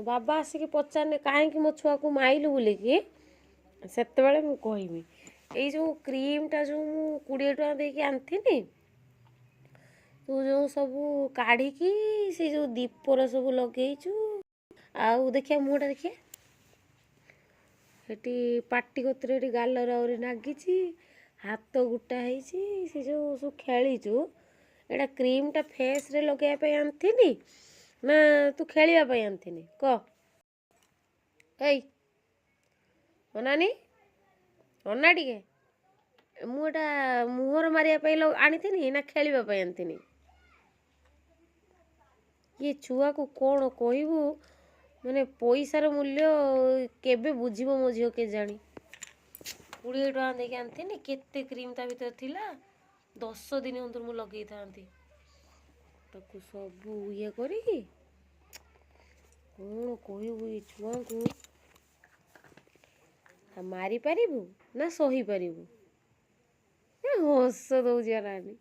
तो बाबा आसिक पचारे कहीं मो छुआ को माइलु बोलिकी सेतेबेले मु कहमी ये जो क्रीमटा जो मु 20 टଙ୍କା देके आनी तू जो सब काढ़ी से जो दीपर सब लगेचु आउ देखिया मुहटा देखिए हेटी पाटी कतरे गालर आहरी नागिची हाथ गुटा ହେଇଛି से जो सब खेलीचु एटा क्रीमटा फेस रे लगे आनी ना तू खेलिया आनी कह ए अनानी अना टिके मुटा मुहर मारिया आनी ना खेलिया आनी ये छुआ को कौन कहबू माने पैसार मूल्य केबे बुझिबो मो झियो के जानी 20 टଙ୍କା देके आनी केते क्रीम ता भीतर थिला 10 दिन अंदर मु लगे थांती ताकू सब ये करी कौन कहबू ये छुआ को मारी पारिबू ना सही पारिबू हस दौजिया नानी